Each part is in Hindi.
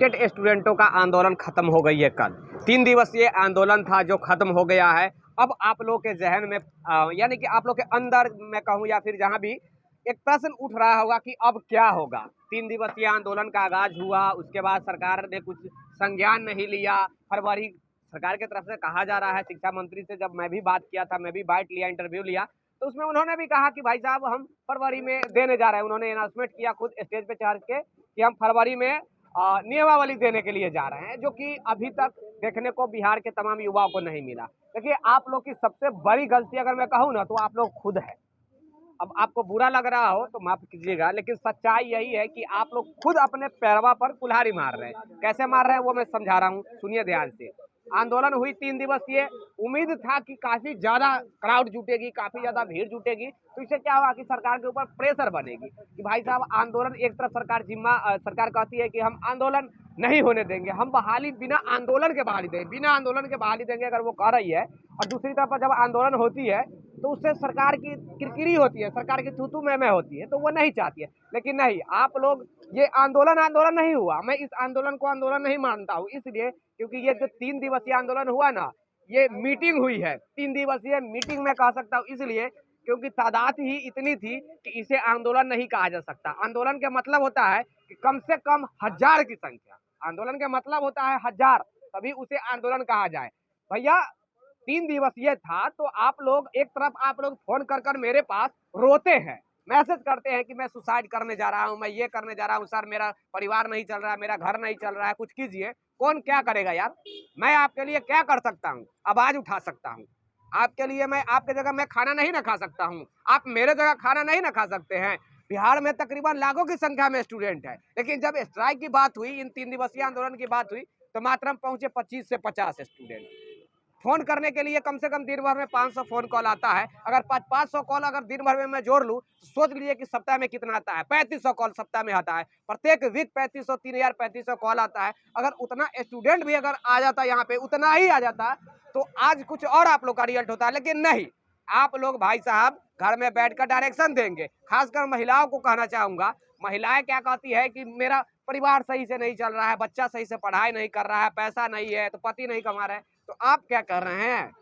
स्टूडेंटों का आंदोलन खत्म हो गई है। कल 3 दिवसीय आंदोलन था जो खत्म हो गया है। अब आप लोग के जहन में यानी कि आप लोग के अंदर मैं कहूँ या फिर जहाँ भी एक प्रश्न उठ रहा होगा कि अब क्या होगा। 3 दिवसीय आंदोलन का आगाज हुआ, उसके बाद सरकार ने कुछ संज्ञान नहीं लिया। फरवरी सरकार की तरफ से कहा जा रहा है, शिक्षा मंत्री से जब मैं भी बात किया था, मैं भी बाइट लिया, इंटरव्यू लिया, तो उसमें उन्होंने भी कहा कि भाई साहब हम फरवरी में देने जा रहे हैं। उन्होंने अनाउंसमेंट किया खुद स्टेज पे चढ़ के कि हम फरवरी में नियमावली देने के लिए जा रहे हैं, जो कि अभी तक देखने को बिहार के तमाम युवाओं को नहीं मिला। देखिए, आप लोग की सबसे बड़ी गलती अगर मैं कहूँ ना, तो आप लोग खुद है। अब आपको बुरा लग रहा हो तो माफ कीजिएगा, लेकिन सच्चाई यही है कि आप लोग खुद अपने पैरवा पर कुल्हाड़ी मार रहे हैं। कैसे मार रहे हैं वो मैं समझा रहा हूँ, सुनिए ध्यान से। आंदोलन हुई 3 दिवसीय, उम्मीद था कि काफी ज्यादा क्राउड जुटेगी, काफी ज्यादा भीड़ जुटेगी, तो इससे क्या हुआ कि सरकार के ऊपर प्रेशर बनेगी कि भाई साहब आंदोलन एक तरफ सरकार कहती है कि हम आंदोलन नहीं होने देंगे, हम बहाली बिना आंदोलन के बहाली देंगे, बिना आंदोलन के बहाली देंगे अगर वो कह रही है। और दूसरी तरफ जब आंदोलन होती है तो उससे सरकार की किरकिरी होती है, सरकार की थूथू में होती है, तो वो नहीं चाहती है। लेकिन नहीं, आप लोग ये आंदोलन नहीं हुआ। मैं इस आंदोलन को आंदोलन नहीं मानता हूँ, इसलिए क्योंकि ये जो 3 दिवसीय आंदोलन हुआ ना, ये मीटिंग हुई है। 3 दिवसीय मीटिंग में कह सकता हूँ, इसलिए क्योंकि तादाद ही इतनी थी कि इसे आंदोलन नहीं कहा जा सकता। आंदोलन का मतलब होता है कि कम से कम 1000 की संख्या, आंदोलन का मतलब होता है 1000, तभी उसे आंदोलन कहा जाए। भैया 3 दिवसीय था, तो आप लोग एक तरफ आप लोग फोन कर मेरे पास रोते हैं, मैसेज करते हैं कि मैं सुसाइड करने जा रहा हूं, मैं ये करने जा रहा हूं सर, मेरा परिवार नहीं चल रहा है, मेरा घर नहीं चल रहा है, कुछ कीजिए। कौन क्या करेगा यार? मैं आपके लिए क्या कर सकता हूं? आवाज उठा सकता हूं आपके लिए। मैं आपके जगह मैं खाना नहीं ना खा सकता हूं, आप मेरे जगह खाना नहीं ना खा सकते हैं। बिहार में तकरीबन लाखों की संख्या में स्टूडेंट है, लेकिन जब स्ट्राइक की बात हुई, इन 3 दिवसीय आंदोलन की बात हुई, तो मात्र पहुंचे 25 से 50 स्टूडेंट। फोन करने के लिए कम से कम दिन भर में 500 फोन कॉल आता है। अगर 500 कॉल अगर दिन भर में मैं जोड़ लूं, तो सोच लीजिए कि सप्ताह में कितना आता है। 3500 कॉल सप्ताह में आता है, प्रत्येक वीक 3500, 3500 कॉल आता है। अगर उतना स्टूडेंट भी अगर आ जाता यहाँ पे, उतना ही आ जाता, तो आज कुछ और आप लोग का रिजल्ट होता है। लेकिन नहीं, आप लोग भाई साहब घर में बैठकर डायरेक्शन देंगे। खासकर महिलाओं को कहना चाहूंगा, महिलाएं क्या कहती है कि मेरा परिवार सही से नहीं चल रहा है, बच्चा सही से पढ़ाई नहीं कर रहा है, पैसा नहीं है, तो पति नहीं कमा रहा है, तो आप क्या कर रहे हैं?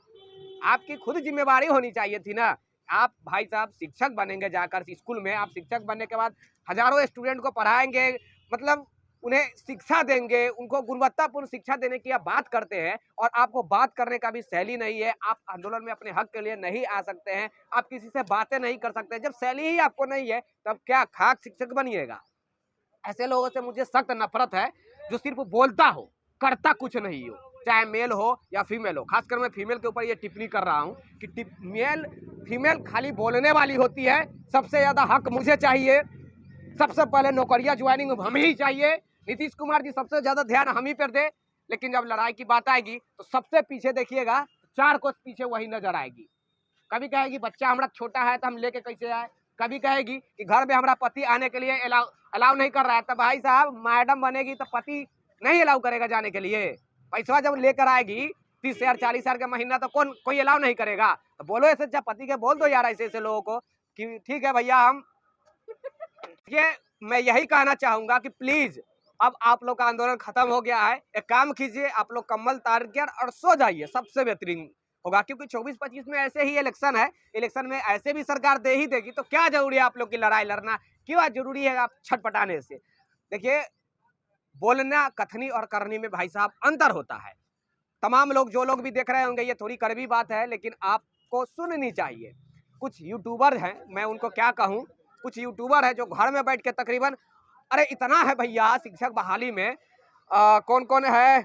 आपकी खुद जिम्मेवारी होनी चाहिए थी ना। आप भाई साहब शिक्षक बनेंगे, जाकर स्कूल में आप शिक्षक बनने के बाद हजारों स्टूडेंट को पढ़ाएंगे, मतलब उन्हें शिक्षा देंगे, उनको गुणवत्तापूर्ण शिक्षा देने की आप बात करते हैं, और आपको बात करने का भी शैली नहीं है। आप आंदोलन में अपने हक के लिए नहीं आ सकते हैं, आप किसी से बातें नहीं कर सकते। जब शैली ही आपको नहीं है, तब क्या खाक शिक्षक बनिएगा? ऐसे लोगों से मुझे सख्त नफरत है, जो सिर्फ बोलता हो, करता कुछ नहीं हो, चाहे मेल हो या फीमेल हो। खासकर मैं फीमेल के ऊपर ये टिप्पणी कर रहा हूँ कि मेल फीमेल खाली बोलने वाली होती है। सबसे ज्यादा हक मुझे चाहिए, सबसे पहले नौकरियां ज्वाइनिंग हम ही चाहिए। नीतीश कुमार जी सबसे ज्यादा ध्यान हम ही पर दे, लेकिन जब लड़ाई की बात आएगी तो सबसे पीछे देखिएगा, 4 कोस पीछे वही नजर आएगी। कभी कहेगी बच्चा हमारा छोटा है तो हम लेके कैसे आए, कभी कहेगी कि घर में हमारा पति आने के लिए अलाउ नहीं कर रहा है। तो भाई साहब मैडम बनेगी तो पति नहीं अलाउ करेगा जाने के लिए? पैसा जब लेकर आएगी 30,000 40,000 का महीना, तो कोई अलाउ नहीं करेगा? तो बोलो ऐसे, जब पति के बोल दो यार ऐसे ऐसे लोगों को कि ठीक है भैया हम ये। मैं यही कहना चाहूंगा कि प्लीज अब आप लोग का आंदोलन खत्म हो गया है। एक काम कीजिए, आप लोग कम्बल तार के और सो जाइए, सबसे बेहतरीन होगा। क्योंकि 24-25 में ऐसे ही इलेक्शन है, इलेक्शन में ऐसे भी सरकार दे ही देगी, तो क्या जरूरी है आप लोग की लड़ाई लड़ना? क्यों जरूरी है आप छटपटाने से? देखिए, बोलना कथनी और करनी में भाई साहब अंतर होता है। तमाम लोग जो लोग भी देख रहे होंगे, ये थोड़ी कड़वी बात है, लेकिन आपको सुननी चाहिए। कुछ यूट्यूबर हैं, मैं उनको क्या कहूँ, कुछ यूट्यूबर है जो घर में बैठ के तकरीबन, अरे इतना है भैया शिक्षक बहाली में कौन कौन है,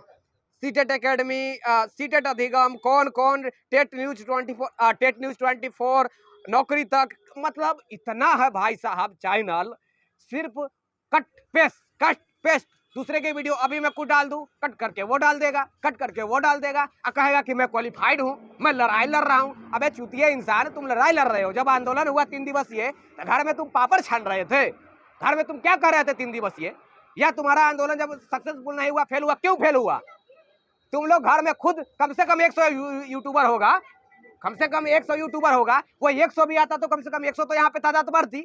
सीटेट एकेडमी, सीटेट अधिगम, कौन कौन, टेट न्यूज 24 नौकरी तक, मतलब इतना है भाई साहब चैनल। सिर्फ कट पेस्ट दूसरे के वीडियो अभी मैं कुछ डाल दूं, कट करके वो डाल देगा, कट करके वो डाल देगा, और कहेगा कि मैं क्वालिफाइड हूं, मैं लड़ाई लड़ रहा हूं। अबे चूतिया इंसान, तुम लड़ाई लड़ रहे हो। जब आंदोलन हुआ 3 दिवसीय, तो घर में तुम पापड़ छान रहे थे, घर में तुम क्या कर रहे थे 3 दिवसीय? या तुम्हारा आंदोलन जब सक्सेसफुल नहीं हुआ, फेल हुआ, क्यों फेल हुआ? तुम लोग घर में खुद कम से कम 100 यूट्यूबर होगा, कम से कम 100 यूट्यूबर होगा, वो 100 भी आता तो कम से कम 100 तो यहाँ पे तादाद बढ़ती।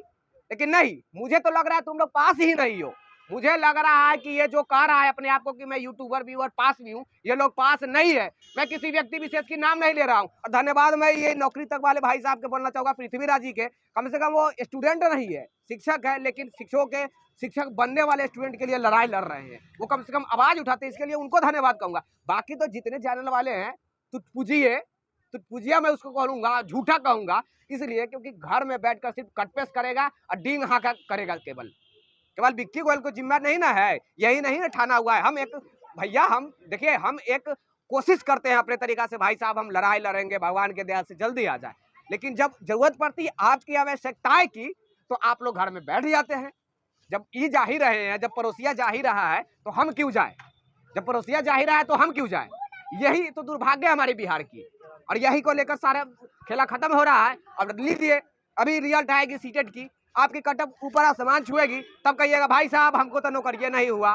लेकिन नहीं, मुझे तो लग रहा है तुम लोग पास ही नहीं हो। मुझे लग रहा है कि ये जो कह रहा है अपने आप को कि मैं यूट्यूबर भी हूँ और पास भी हूँ, ये लोग पास नहीं है। मैं किसी व्यक्ति विशेष की नाम नहीं ले रहा हूँ। और धन्यवाद मैं ये नौकरी तक वाले भाई साहब के बोलना चाहूंगा, पृथ्वीराज जी के। कम से कम वो स्टूडेंट नहीं है, शिक्षक है, लेकिन शिक्षक बनने वाले स्टूडेंट के लिए लड़ाई लड़ रहे हैं। वो कम से कम आवाज उठाते हैं, इसके लिए उनको धन्यवाद कहूंगा। बाकी तो जितने चैनल वाले हैं तो पुजिया मैं उसको कहूंगा, झूठा कहूंगा, इसलिए क्योंकि घर में बैठकर सिर्फ कटपेस करेगा और डींग हाँका करेगा। केवल विक्की गोयल को जिम्मा नहीं ना है, यही नहीं ना ठाना हुआ है। हम एक भैया, हम देखिए, हम एक कोशिश करते हैं अपने तरीका से, भाई साहब हम लड़ाई लड़ेंगे, भगवान के दया से जल्दी आ जाए। लेकिन जब जरूरत पड़ती है आपकी आवश्यकताएं की, तो आप लोग घर में बैठ जाते हैं। जब ई जा ही रहे हैं, जब पड़ोसिया जा ही रहा है तो हम क्यों जाए? जब पड़ोसिया जा ही रहा है तो हम क्यों जाए? यही तो दुर्भाग्य है हमारे बिहार की, और यही को लेकर सारा खेला खत्म हो रहा है। अब लीजिए, अभी रिजल्ट आएगी सीटेट की, आपकी कटअप ऊपर आसमान छुएगी, तब कहिएगा भाई साहब हमको तो नौकरी नहीं हुआ।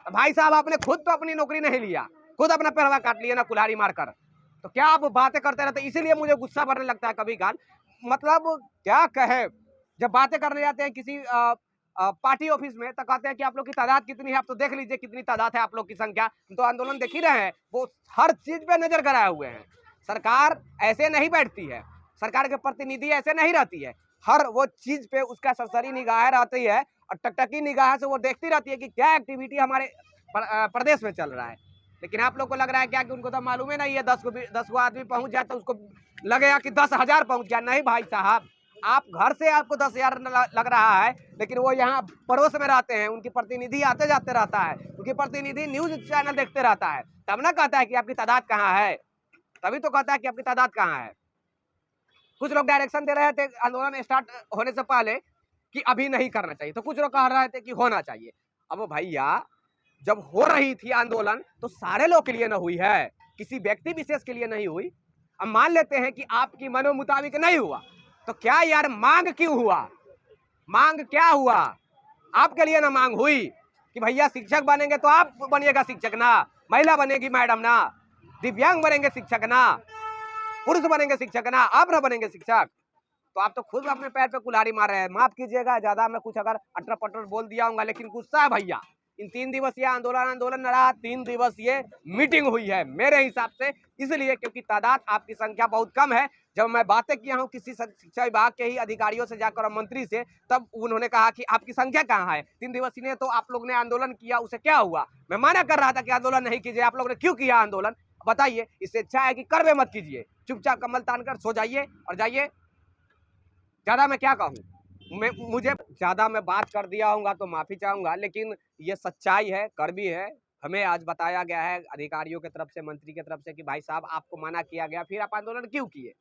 भाई साहब आपने खुद तो अपनी नौकरी नहीं लिया, खुद अपना पैरवा काट लिया ना कुल्हाड़ी मारकर, तो क्या आप बातें करते रहते? इसीलिए मुझे गुस्सा बढ़ने लगता है कभी काल। मतलब क्या कहे, जब बातें करने जाते हैं किसी पार्टी ऑफिस में तो कहते हैं कि आप लोग की तादाद कितनी है, आप तो देख लीजिए कितनी तादाद है आप लोग की संख्या। हम तो आंदोलन देख ही रहे हैं, वो हर चीज पे नजर गड़ाए हुए हैं। सरकार ऐसे नहीं बैठती है, सरकार के प्रतिनिधि ऐसे नहीं रहती है। हर वो चीज पे उसका सरसरी निगाह रहती है और टकटकी निगाह से वो देखती रहती है कि क्या एक्टिविटी हमारे प्रदेश में चल रहा है। लेकिन आप लोग को लग रहा है क्या कि उनको तो मालूम ही नहीं है, 10 को आदमी पहुंच जाए तो उसको लगेगा कि 10,000 पहुंच गया। नहीं भाई साहब, आप घर से आपको 10,000 लग रहा है, लेकिन वो यहाँ पड़ोस में रहते हैं, उनकी प्रतिनिधि आते जाते रहता है, उनकी प्रतिनिधि न्यूज चैनल देखते रहता है, तब ना कहता है कि आपकी तादाद कहाँ है, तभी तो कहता है कि आपकी तादाद कहाँ है। कुछ लोग डायरेक्शन दे रहे थे आंदोलन स्टार्ट होने से पहले कि अभी नहीं करना चाहिए, तो कुछ लोग कह रहे थे कि होना चाहिए। अब भैया, जब हो रही थी आंदोलन तो सारे लोग के लिए न हुई है, किसी व्यक्ति विशेष के लिए नहीं हुई। अब मान लेते हैं कि आपकी मनो मुताबिक नहीं हुआ, तो क्या यार मांग क्यों हुआ? मांग क्या हुआ? आपके लिए ना मांग हुई कि भैया शिक्षक बनेंगे तो आप बनिएगा शिक्षक ना, महिला बनेगी मैडम ना, दिव्यांग बनेंगे शिक्षक ना, पुरुष बनेंगे शिक्षक ना, आप ना बनेंगे शिक्षक। तो आप तो खुद अपने पैर पे कुल्हाड़ी मार रहे हैं। माफ कीजिएगा ज्यादा मैं कुछ अगर अटर पटर बोल दिया होगा, लेकिन गुस्सा है भैया। इन 3 दिवसीय आंदोलन न रहा, 3 दिवसीय मीटिंग हुई है मेरे हिसाब से, इसलिए क्योंकि तादाद आपकी संख्या बहुत कम है। जब मैं बातें किया हूँ किसी शिक्षा विभाग के ही अधिकारियों से जाकर और मंत्री से, तब उन्होंने कहा कि आपकी संख्या कहाँ है? 3 दिवसीय तो आप लोग ने आंदोलन किया, उसे क्या हुआ? मैं माना कर रहा था कि आंदोलन नहीं कीजिए, आप लोग ने क्यों किया आंदोलन? बताइए। इससे अच्छा है कि करवे मत कीजिए, चुपचाप कमल तान कर सो जाइए और जाइए। ज्यादा मैं क्या कहूँ, मुझे ज्यादा मैं बात कर दिया हूँ तो माफी चाहूंगा, लेकिन ये सच्चाई है, कड़वी है। हमें आज बताया गया है अधिकारियों की तरफ से, मंत्री की तरफ से कि भाई साहब आपको मना किया गया, फिर आप आंदोलन क्यों किए?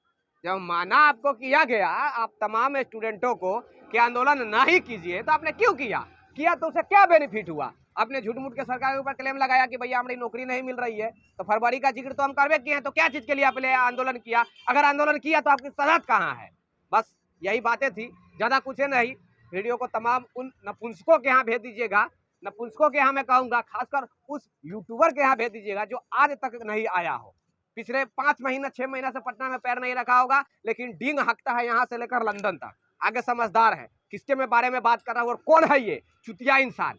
जब माना आपको किया गया, आप तमाम स्टूडेंटों को कि आंदोलन नहीं कीजिए, तो आपने क्यों किया तो उसे क्या बेनिफिट हुआ? आपने झूठ मूठ के सरकार के ऊपर क्लेम लगाया कि भैया हमारी नौकरी नहीं मिल रही है, तो फरवरी का जिक्र तो हम करवे किए हैं, तो क्या चीज के लिए आपने आंदोलन किया? अगर आंदोलन किया तो आपकी सनद कहाँ है? बस यही बातें थी, ज्यादा कुछ है नहीं। वीडियो को तमाम उन नपुंसकों के यहाँ भेज दीजिएगा, नपुंसकों के यहाँ मैं कहूंगा, खासकर उस यूट्यूबर के यहाँ भेज दीजिएगा जो आज तक नहीं आया हो, पिछले 5 महीना 6 महीना से पटना में पैर नहीं रखा होगा, लेकिन डींग हकता है यहाँ से लेकर लंदन तक। आगे समझदार है, किसके में बारे में बात कर रहा हूँ और कौन है ये चुतिया इंसान।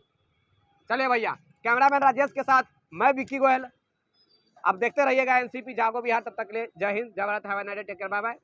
चले भैया, कैमरामैन राजेश के साथ मैं विक्की गोयल। आप देखते रहिएगा एनसीपी जागो बिहार। तब तक के लिए जय हिंद, जय Bharat, have a nice day, take care, bye bye.